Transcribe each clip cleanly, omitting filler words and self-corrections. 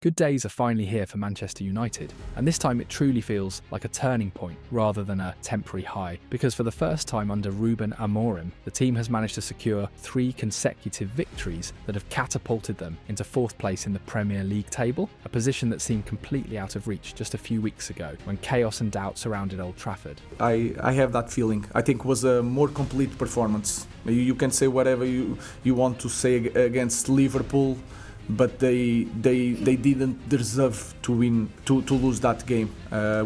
Good days are finally here for Manchester United, and this time it truly feels like a turning point rather than a temporary high, because for the first time under Ruben Amorim, the team has managed to secure 3 consecutive victories that have catapulted them into 4th place in the Premier League table, a position that seemed completely out of reach just a few weeks ago when chaos and doubt surrounded Old Trafford. I have that feeling. I think it was a more complete performance. You can say whatever you want to say against Liverpool, but they didn't deserve to win, to lose that game.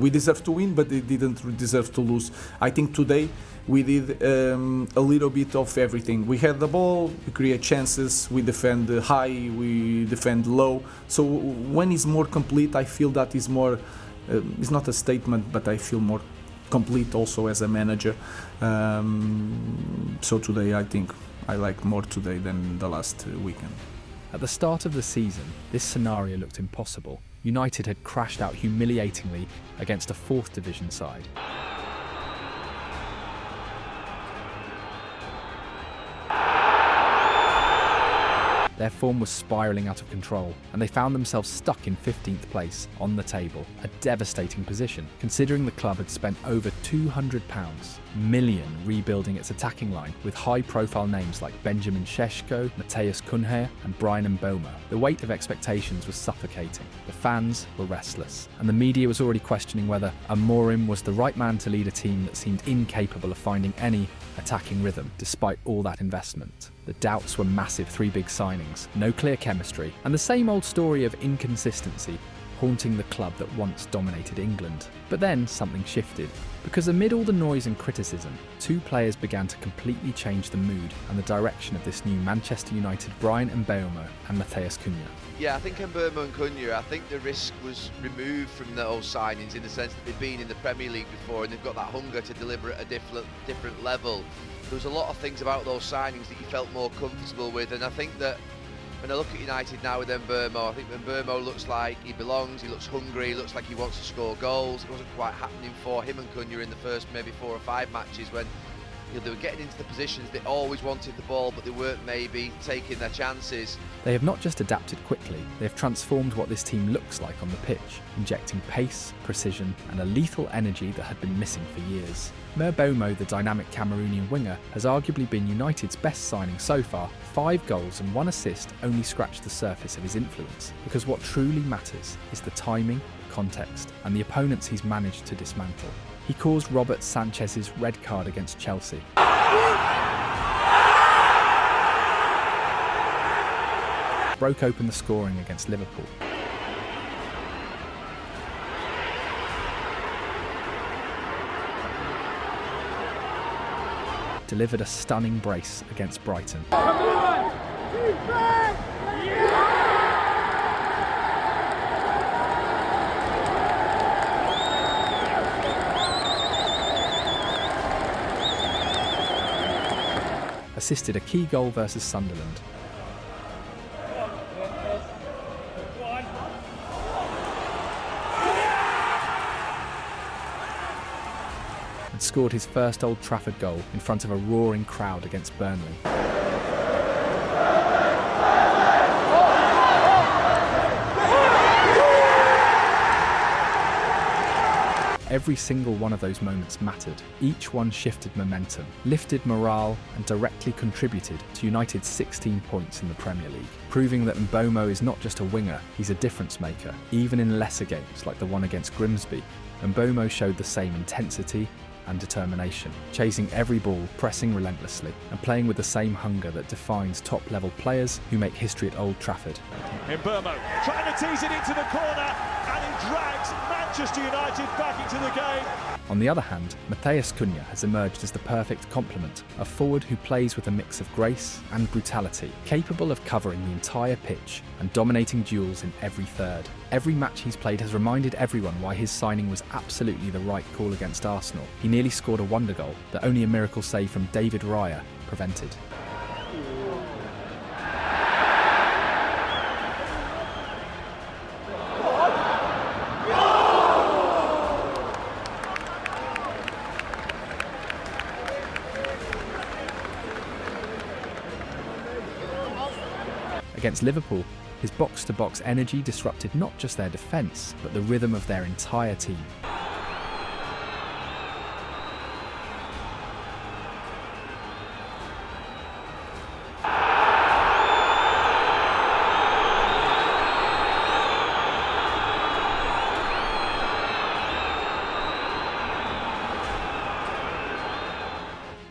We deserve to win, but they didn't deserve to lose. I think today we did a little bit of everything. We had the ball, we create chances, we defend high, we defend low. So when it's more complete, I feel that is more, it's not a statement, but I feel more complete also as a manager. So today I think I like more today than the last weekend. At the start of the season, this scenario looked impossible. United had crashed out humiliatingly against a 4th division side. Their form was spiralling out of control, and they found themselves stuck in 15th place on the table, a devastating position, considering the club had spent over £200 million rebuilding its attacking line with high-profile names like Benjamin Šeško, Matheus Cunha and Bryan Mbeumo. The weight of expectations was suffocating, the fans were restless, and the media was already questioning whether Amorim was the right man to lead a team that seemed incapable of finding any attacking rhythm despite all that investment. The doubts were massive. 3 big signings, no clear chemistry, and the same old story of inconsistency haunting the club that once dominated England. But then something shifted, because amid all the noise and criticism, 2 players began to completely change the mood and the direction of this new Manchester United: Bryan Mbeumo and Matheus Cunha. Yeah, I think Mbeumo and Cunha, I think the risk was removed from those signings in the sense that they've been in the Premier League before and they've got that hunger to deliver at a different level. There was a lot of things about those signings that you felt more comfortable with, and I think that when I look at United now with Mbeumo, I think Mbeumo looks like he belongs, he looks hungry, he looks like he wants to score goals. It wasn't quite happening for him and Cunha in the first maybe 4 or 5 matches when they were getting into the positions, they always wanted the ball, but they weren't maybe taking their chances. They have not just adapted quickly, they have transformed what this team looks like on the pitch, injecting pace, precision and a lethal energy that had been missing for years. Mbeumo, the dynamic Cameroonian winger, has arguably been United's best signing so far. 5 goals and 1 assist only scratched the surface of his influence, because what truly matters is the timing, the context and the opponents he's managed to dismantle. He caused Robert Sanchez's red card against Chelsea. Broke open the scoring against Liverpool. Delivered a stunning brace against Brighton. Assisted a key goal versus Sunderland. And scored his first Old Trafford goal in front of a roaring crowd against Burnley. Every single one of those moments mattered. Each one shifted momentum, lifted morale and directly contributed to United's 16 points in the Premier League, proving that Mbeumo is not just a winger, he's a difference maker. Even in lesser games like the one against Grimsby, Mbeumo showed the same intensity and determination, chasing every ball, pressing relentlessly and playing with the same hunger that defines top-level players who make history at Old Trafford. Mbeumo trying to tease it into the corner and he drags Manchester United back into the game. On the other hand, Matheus Cunha has emerged as the perfect complement, a forward who plays with a mix of grace and brutality, capable of covering the entire pitch and dominating duels in every third. Every match he's played has reminded everyone why his signing was absolutely the right call against Arsenal. He nearly scored a wonder goal that only a miracle save from David Raya prevented. Against Liverpool, His box-to-box energy disrupted not just their defence, but the rhythm of their entire team.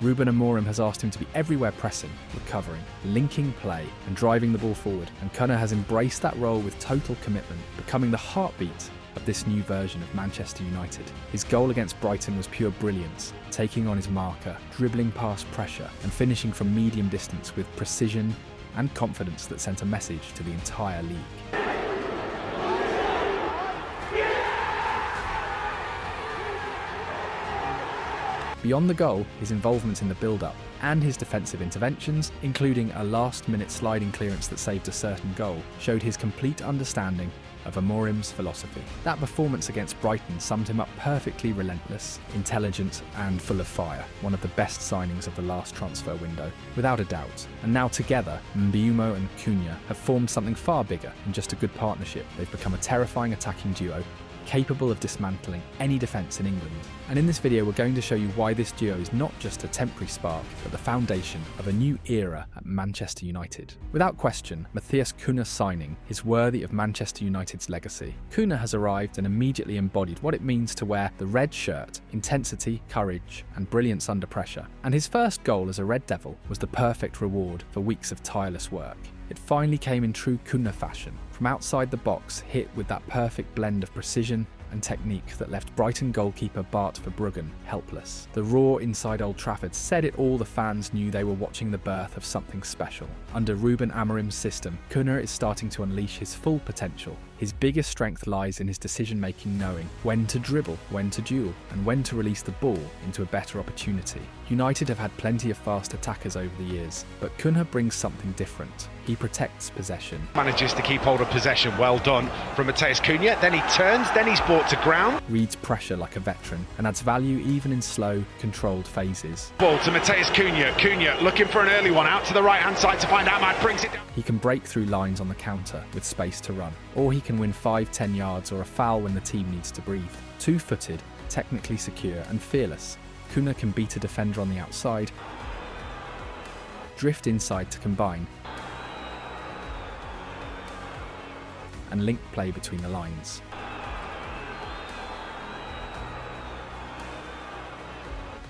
Ruben Amorim has asked him to be everywhere pressing, recovering, linking play and driving the ball forward, and Cunha has embraced that role with total commitment, becoming the heartbeat of this new version of Manchester United. His goal against Brighton was pure brilliance, taking on his marker, dribbling past pressure and finishing from medium distance with precision and confidence that sent a message to the entire league. Beyond the goal, his involvement in the build-up and his defensive interventions, including a last-minute sliding clearance that saved a certain goal, showed his complete understanding of Amorim's philosophy. That performance against Brighton summed him up perfectly: relentless, intelligent and full of fire. One of the best signings of the last transfer window, without a doubt. And now together, Mbeumo and Cunha have formed something far bigger than just a good partnership. They've become a terrifying attacking duo, capable of dismantling any defence in England. And in this video we're going to show you why this duo is not just a temporary spark, but the foundation of a new era at Manchester United. Without question, Matheus Cunha's signing is worthy of Manchester United's legacy. Cunha has arrived and immediately embodied what it means to wear the red shirt: intensity, courage and brilliance under pressure. And his first goal as a Red Devil was the perfect reward for weeks of tireless work. It finally came in true Cunha fashion, from outside the box, hit with that perfect blend of precision and technique that left Brighton goalkeeper Bart Verbruggen helpless. The roar inside Old Trafford said it all. The fans knew they were watching the birth of something special. Under Ruben Amorim's system, Cunha is starting to unleash his full potential. His biggest strength lies in his decision-making, knowing when to dribble, when to duel, and when to release the ball into a better opportunity. United have had plenty of fast attackers over the years, but Cunha brings something different. He protects possession. Manages to keep hold of possession. Well done from Matheus Cunha. Then he turns, then he's brought to ground. Reads pressure like a veteran and adds value even in slow, controlled phases. Ball to Matheus Cunha. Cunha looking for an early one out to the right-hand side to find Ahmad. Brings it down. He can break through lines on the counter with space to run, or he can win 5-10 yards or a foul when the team needs to breathe. Two-footed, technically secure and fearless, Cunha can beat a defender on the outside, drift inside to combine, and link play between the lines.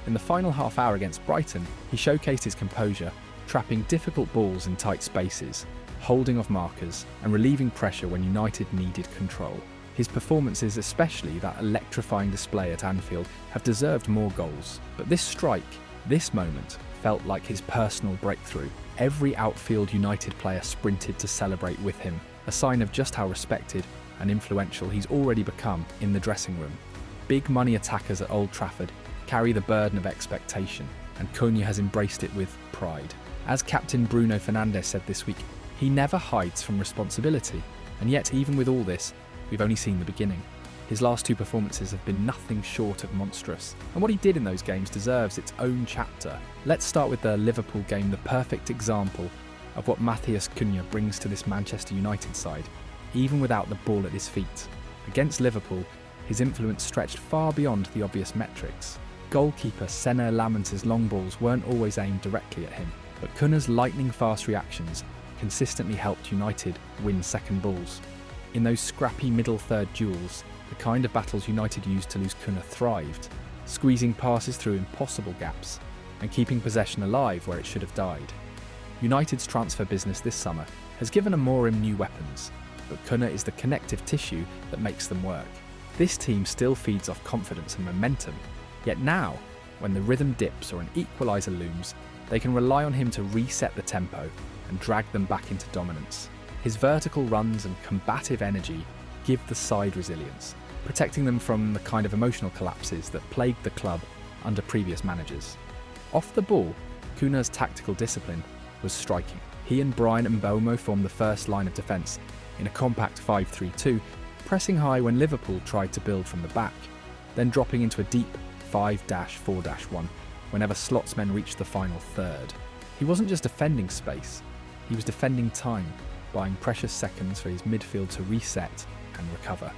In the final half hour against Brighton, he showcased his composure, trapping difficult balls in tight spaces, holding off markers and relieving pressure when United needed control. His performances, especially that electrifying display at Anfield, have deserved more goals. But this strike, this moment, felt like his personal breakthrough. Every outfield United player sprinted to celebrate with him, a sign of just how respected and influential he's already become in the dressing room. Big money attackers at Old Trafford carry the burden of expectation, and Cunha has embraced it with pride. As captain Bruno Fernandes said this week, he never hides from responsibility, and yet even with all this, we've only seen the beginning. His last two performances have been nothing short of monstrous, and what he did in those games deserves its own chapter. Let's start with the Liverpool game, the perfect example of what Matheus Cunha brings to this Manchester United side, even without the ball at his feet. Against Liverpool, his influence stretched far beyond the obvious metrics. Goalkeeper Senna Lamance's long balls weren't always aimed directly at him, but Cunha's lightning-fast reactions consistently helped United win second balls. In those scrappy middle-third duels, the kind of battles United used to lose Cunha thrived, squeezing passes through impossible gaps and keeping possession alive where it should have died. United's transfer business this summer has given Amorim new weapons, but Cunha is the connective tissue that makes them work. This team still feeds off confidence and momentum, yet now, when the rhythm dips or an equaliser looms, they can rely on him to reset the tempo and drag them back into dominance. His vertical runs and combative energy give the side resilience, protecting them from the kind of emotional collapses that plagued the club under previous managers. Off the ball, Cunha's tactical discipline was striking. He and Bryan Mbeumo formed the first line of defence in a compact 5-3-2, pressing high when Liverpool tried to build from the back, then dropping into a deep 5-4-1 whenever Slotsmen reached the final third. He wasn't just defending space, he was defending time, buying precious seconds for his midfield to reset and recover.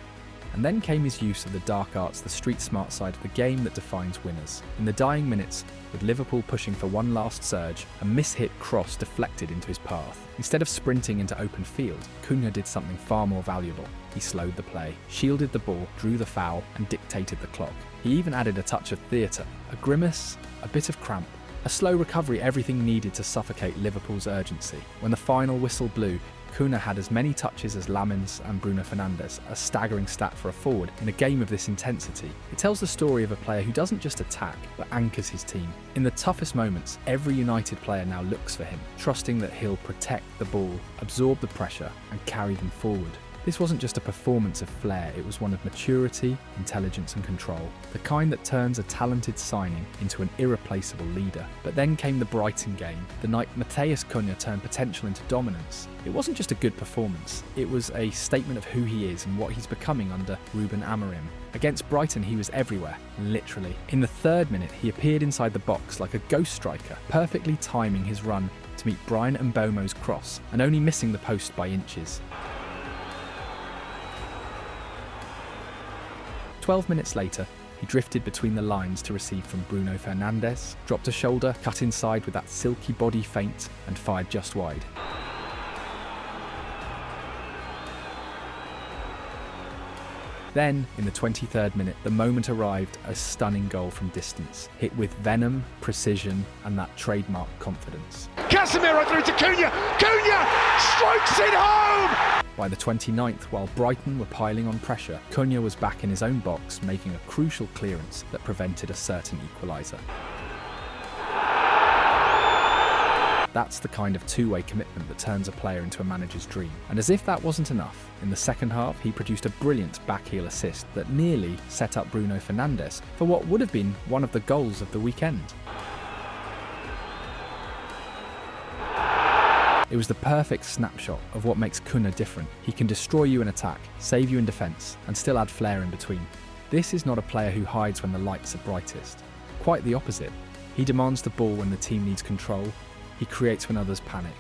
And then came his use of the dark arts, the street-smart side of the game that defines winners. In the dying minutes, with Liverpool pushing for one last surge, a mishit cross deflected into his path. Instead of sprinting into open field, Cunha did something far more valuable. He slowed the play, shielded the ball, drew the foul, and dictated the clock. He even added a touch of theatre, a grimace, a bit of cramp, a slow recovery, everything needed to suffocate Liverpool's urgency. When the final whistle blew, Cunha had as many touches as Lamens and Bruno Fernandes, a staggering stat for a forward in a game of this intensity. It tells the story of a player who doesn't just attack, but anchors his team. In the toughest moments, every United player now looks for him, trusting that he'll protect the ball, absorb the pressure, and carry them forward. This wasn't just a performance of flair, it was one of maturity, intelligence and control, the kind that turns a talented signing into an irreplaceable leader. But then came the Brighton game, the night Matheus Cunha turned potential into dominance. It wasn't just a good performance, it was a statement of who he is and what he's becoming under Ruben Amorim. Against Brighton he was everywhere, literally. In the 3rd minute he appeared inside the box like a ghost striker, perfectly timing his run to meet Bryan Mbeumo's cross and only missing the post by inches. 12 minutes later, he drifted between the lines to receive from Bruno Fernandes, dropped a shoulder, cut inside with that silky body feint, and fired just wide. Then, in the 23rd minute, the moment arrived, a stunning goal from distance, hit with venom, precision, and that trademark confidence. Casemiro through to Cunha. Cunha strikes it home! By the 29th, while Brighton were piling on pressure, Cunha was back in his own box, making a crucial clearance that prevented a certain equaliser. That's the kind of two-way commitment that turns a player into a manager's dream. And as if that wasn't enough, in the second half he produced a brilliant backheel assist that nearly set up Bruno Fernandes for what would have been one of the goals of the weekend. It was the perfect snapshot of what makes Cunha different. He can destroy you in attack, save you in defence, and still add flair in between. This is not a player who hides when the lights are brightest. Quite the opposite. He demands the ball when the team needs control, he creates when others panic,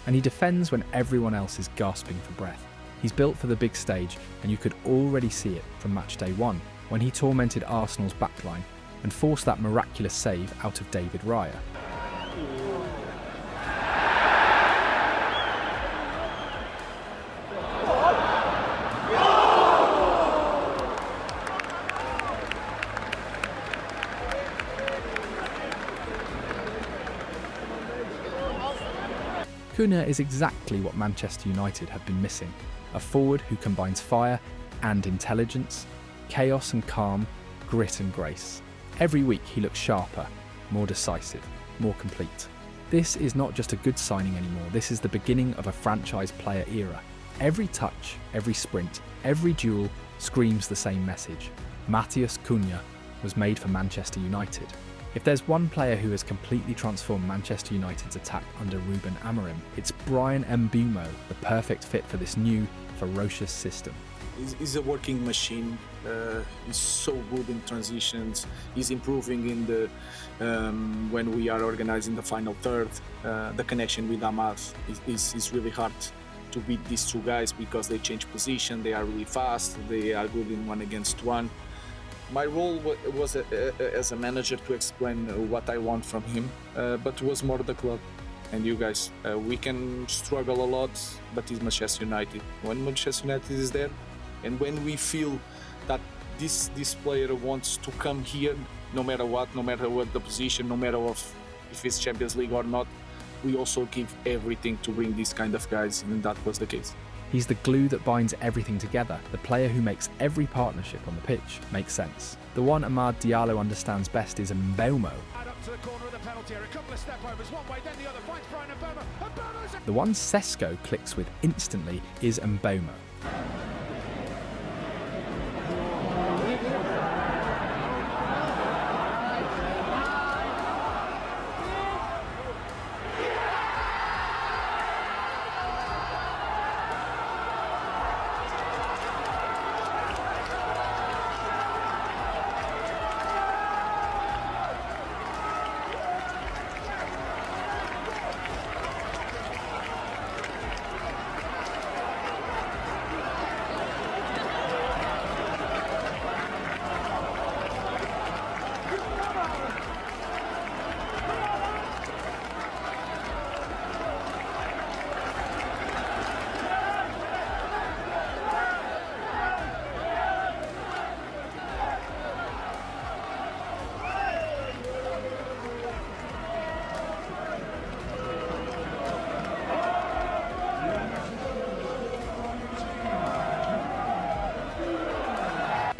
and he defends when everyone else is gasping for breath. He's built for the big stage, and you could already see it from match day 1, when he tormented Arsenal's backline and forced that miraculous save out of David Raya. Cunha is exactly what Manchester United have been missing. A forward who combines fire and intelligence, chaos and calm, grit and grace. Every week he looks sharper, more decisive, more complete. This is not just a good signing anymore, this is the beginning of a franchise player era. Every touch, every sprint, every duel screams the same message. Matheus Cunha was made for Manchester United. If there's one player who has completely transformed Manchester United's attack under Ruben Amorim, it's Bryan Mbeumo, the perfect fit for this new, ferocious system. He's a working machine. He's so good in transitions. He's improving in the when we are organizing the final third. The connection with Ahmad is really hard to beat these two guys because they change position. They are really fast. They are good in 1-against-1. My role was as a manager to explain what I want from him, but was more the club and you guys. We can struggle a lot, but it's Manchester United. When Manchester United is there, and when we feel that this player wants to come here, no matter what the position, no matter if it's Champions League or not, we also give everything to bring these kind of guys, and that was the case. He's the glue that binds everything together, the player who makes every partnership on the pitch make sense. The one Amad Diallo understands best is Mbeumo. Up to the corner of the penalty area, a couple of step-overs, one way, then the other, finds Bryan Mbeumo. The one Sesko clicks with instantly is Mbeumo.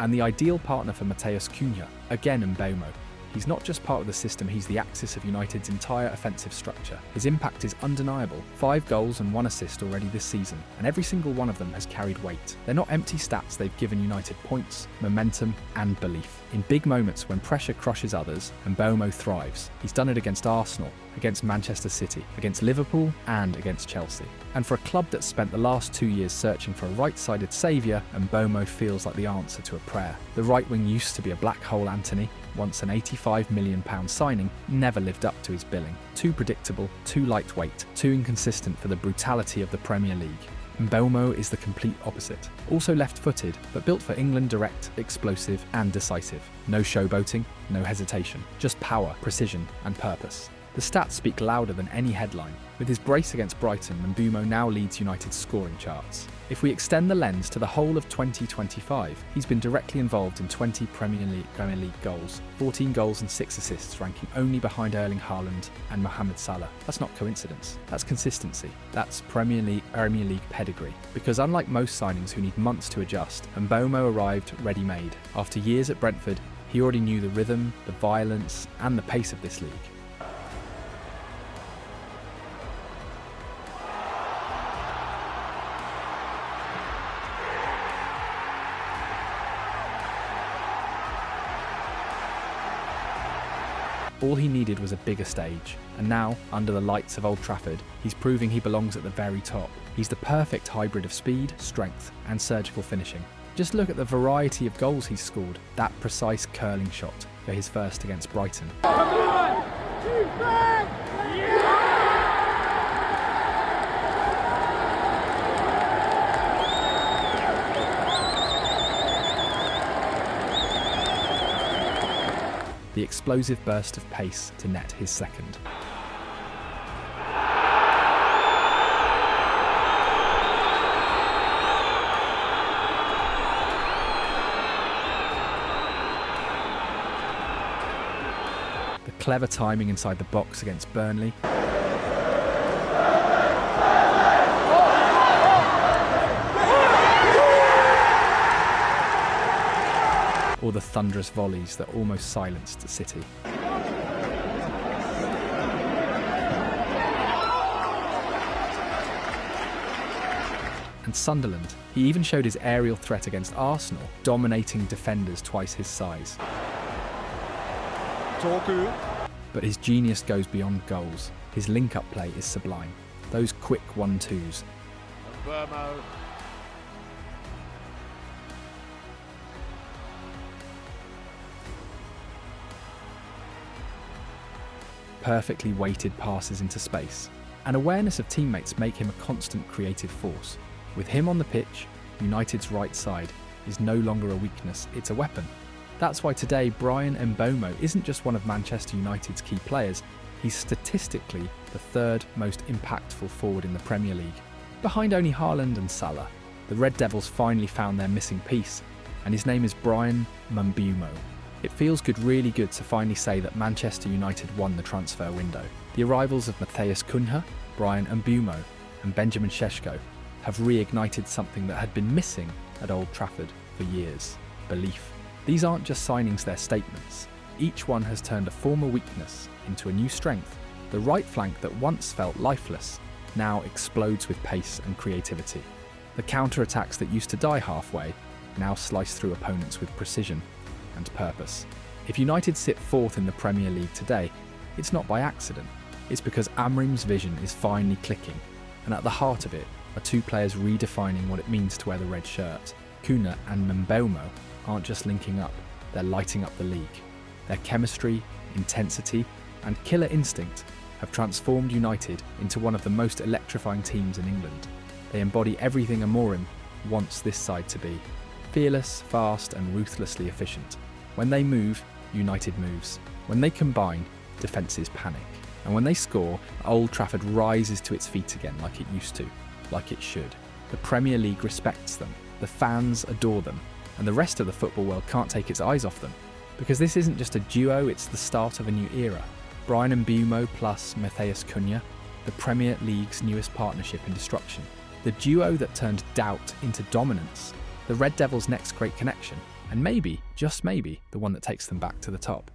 And the ideal partner for Matheus Cunha, again Mbeumo. He's not just part of the system, he's the axis of United's entire offensive structure. His impact is undeniable. 5 goals and 1 assist already this season, and every single one of them has carried weight. They're not empty stats, they've given United points, momentum and belief. In big moments when pressure crushes others, Mbeumo thrives. He's done it against Arsenal, against Manchester City, against Liverpool and against Chelsea. And for a club that's spent the last 2 years searching for a right-sided saviour, Mbeumo feels like the answer to a prayer. The right wing used to be a black hole Anthony, once an £85 million signing, never lived up to his billing. Too predictable, too lightweight, too inconsistent for the brutality of the Premier League. Mbeumo is the complete opposite. Also left-footed, but built for England, direct, explosive and decisive. No showboating, no hesitation, just power, precision and purpose. The stats speak louder than any headline. With his brace against Brighton, Mbeumo now leads United's scoring charts. If we extend the lens to the whole of 2025, he's been directly involved in 20 Premier League goals, 14 goals and 6 assists, ranking only behind Erling Haaland and Mohamed Salah. That's not coincidence. That's consistency. That's Premier League pedigree. Because unlike most signings who need months to adjust, Mbeumo arrived ready-made. After years at Brentford, he already knew the rhythm, the violence and the pace of this league. All he needed was a bigger stage, and now, under the lights of Old Trafford, he's proving he belongs at the very top. He's the perfect hybrid of speed, strength, and surgical finishing. Just look at the variety of goals he's scored, that precise curling shot for his first against Brighton. The explosive burst of pace to net his second. The clever timing inside the box against Burnley. Or the thunderous volleys that almost silenced City. And Sunderland, he even showed his aerial threat against Arsenal, dominating defenders twice his size. Torku. But his genius goes beyond goals. His link-up play is sublime. Those quick 1-2s. Mbeumo. Perfectly weighted passes into space. An awareness of teammates make him a constant creative force. With him on the pitch, United's right side is no longer a weakness, it's a weapon. That's why today Bryan Mbeumo isn't just one of Manchester United's key players, he's statistically the 3rd most impactful forward in the Premier League. Behind only Haaland and Salah, the Red Devils finally found their missing piece, and his name is Bryan Mbeumo. It feels really good to finally say that Manchester United won the transfer window. The arrivals of Matheus Cunha, Bryan Mbeumo and Benjamin Šeško have reignited something that had been missing at Old Trafford for years: belief. These aren't just signings, they're statements. Each one has turned a former weakness into a new strength. The right flank that once felt lifeless now explodes with pace and creativity. The counter-attacks that used to die halfway now slice through opponents with precision and purpose. If United sit 4th in the Premier League today, it's not by accident. It's because Amrim's vision is finally clicking, and at the heart of it are 2 players redefining what it means to wear the red shirt. Cunha and Mbeumo aren't just linking up, they're lighting up the league. Their chemistry, intensity, and killer instinct have transformed United into one of the most electrifying teams in England. They embody everything Amorim wants this side to be: fearless, fast, and ruthlessly efficient. When they move, United moves. When they combine, defences panic. And when they score, Old Trafford rises to its feet again like it used to, like it should. The Premier League respects them, the fans adore them, and the rest of the football world can't take its eyes off them. Because this isn't just a duo, it's the start of a new era. Bryan Mbeumo plus Matheus Cunha, the Premier League's newest partnership in destruction. The duo that turned doubt into dominance. The Red Devils' next great connection. and maybe, just maybe, the one that takes them back to the top.